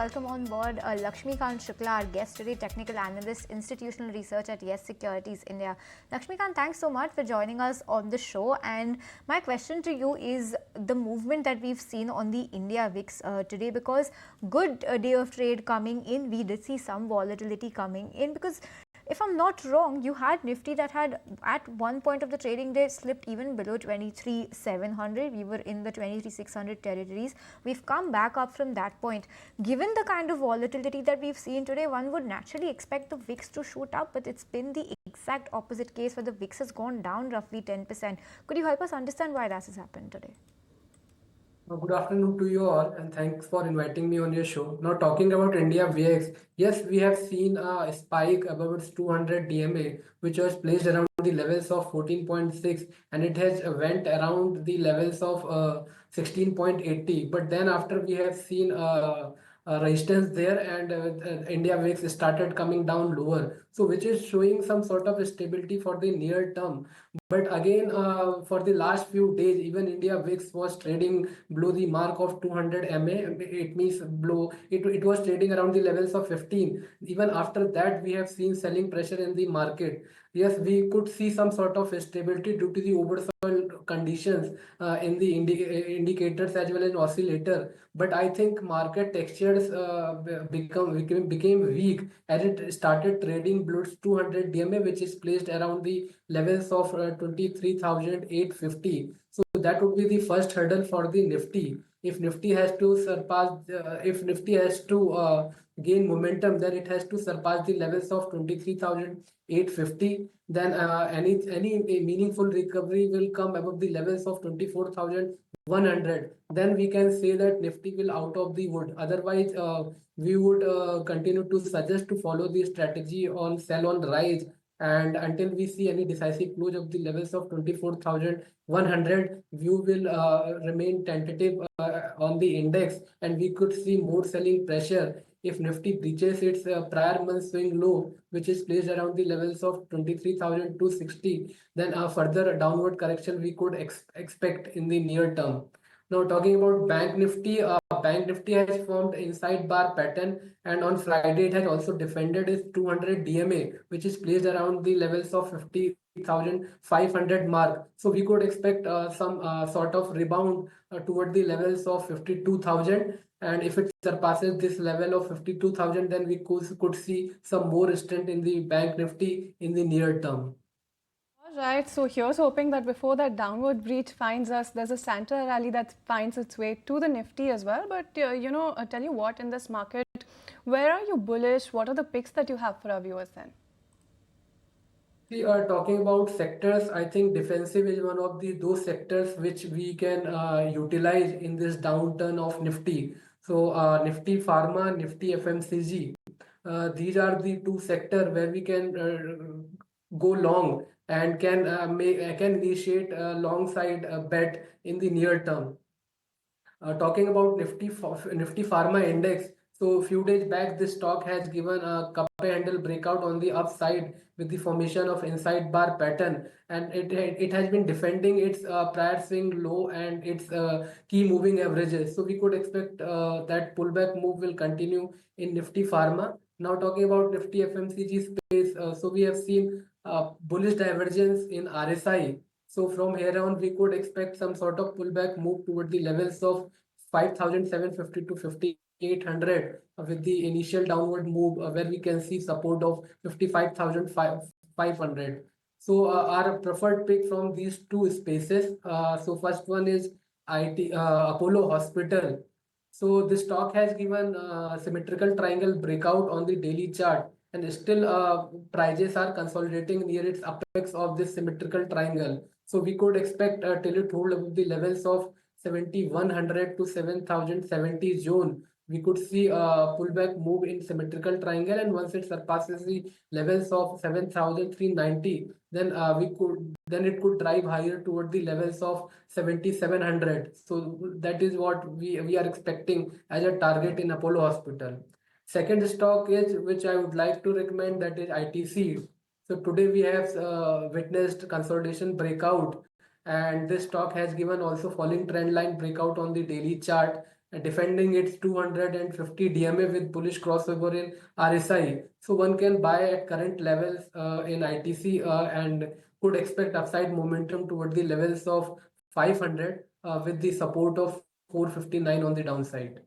welcome on board Laxmikant Shukla, our guest today, technical analyst, institutional research at Yes Securities India. Laxmikant, thanks so much for joining us on the show. And my question to you is the movement that we've seen on the India VIX today, because good day of trade coming in, we did see some volatility coming in because if I'm not wrong, you had Nifty that had at one point of the trading day slipped even below 23,700. We were in the 23,600 territories. We've come back up from that point. Given the kind of volatility that we've seen today, one would naturally expect the VIX to shoot up, but it's been the exact opposite case where the VIX has gone down roughly 10%. Could you help us understand why that has happened today? Good afternoon to you all, and thanks for inviting me on your show. Now, talking about India VX, yes, we have seen a spike above its 200 DMA, which was placed around the levels of 14.6, and it has went around the levels of 16.80. But then, after we have seen resistance there, and India VX started coming down lower, so which is showing some sort of stability for the near term. But again, for the last few days, even India VIX was trading below the mark of 200 MA. It means below, it was trading around the levels of 15. Even after that, we have seen selling pressure in the market. Yes, we could see some sort of stability due to the oversold conditions in the indicators as well as oscillator. But I think market textures became weak as it started trading below 200 DMA, which is placed around the levels of 23,850. So that would be the first hurdle for the Nifty. If Nifty has to surpass, if Nifty has to gain momentum, then it has to surpass the levels of 23,850. Then any meaningful recovery will come above the levels of 24,100. Then we can say that Nifty will out of the wood. Otherwise, we would continue to suggest to follow the strategy on sell on rise, and until we see any decisive close of the levels of 24,100, view will remain tentative on the index, and we could see more selling pressure if Nifty breaches its prior month swing low, which is placed around the levels of 23,260. Then a further downward correction we could expect in the near term. Now, talking about Bank Nifty has formed inside bar pattern, and on Friday it has also defended its 200 DMA, which is placed around the levels of 50,500 mark. So we could expect some sort of rebound toward the levels of 52,000. And if it surpasses this level of 52,000, then we could see some more strength in the Bank Nifty in the near term. All right, so here's hoping that before that downward breach finds us, there's a Santa rally that finds its way to the Nifty as well. But, tell you what, in this market, where are you bullish? What are the picks that you have for our viewers then? We are talking about sectors. I think defensive is one of those sectors which we can utilize in this downturn of Nifty. So Nifty Pharma, Nifty FMCG. These are the two sectors where we can go long and can initiate a long side bet in the near term. Talking about Nifty Pharma Index, so a few days back, this stock has given a cup handle breakout on the upside with the formation of inside bar pattern, and it has been defending its prior swing low and its key moving averages. So we could expect that pullback move will continue in Nifty Pharma. Now talking about Nifty FMCG space, so we have seen bullish divergence in RSI. So from here on, we could expect some sort of pullback move toward the levels of 5,750 to 5,800 with the initial downward move where we can see support of 55,500. So our preferred pick from these two spaces. So first one is Apollo Hospital. So the stock has given symmetrical triangle breakout on the daily chart, and still prices are consolidating near its apex of this symmetrical triangle. So we could expect till it hold above the levels of 7,100 to 7,070 zone. We could see a pullback move in symmetrical triangle, and once it surpasses the levels of 7,390, then it could drive higher toward the levels of 7,700. So that is what we are expecting as a target in Apollo Hospital. Second stock is which I would like to recommend, that is ITC. So today we have witnessed consolidation breakout, and this stock has given also falling trend line breakout on the daily chart, defending its 250 DMA with bullish crossover in RSI. So one can buy at current levels in ITC and could expect upside momentum toward the levels of 500 with the support of 459 on the downside.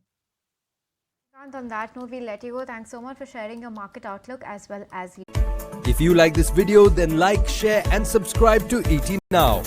And on that note, we'll let you go. Thanks so much for sharing your market outlook as well as you. If you like this video, then like, share and subscribe to ET Now.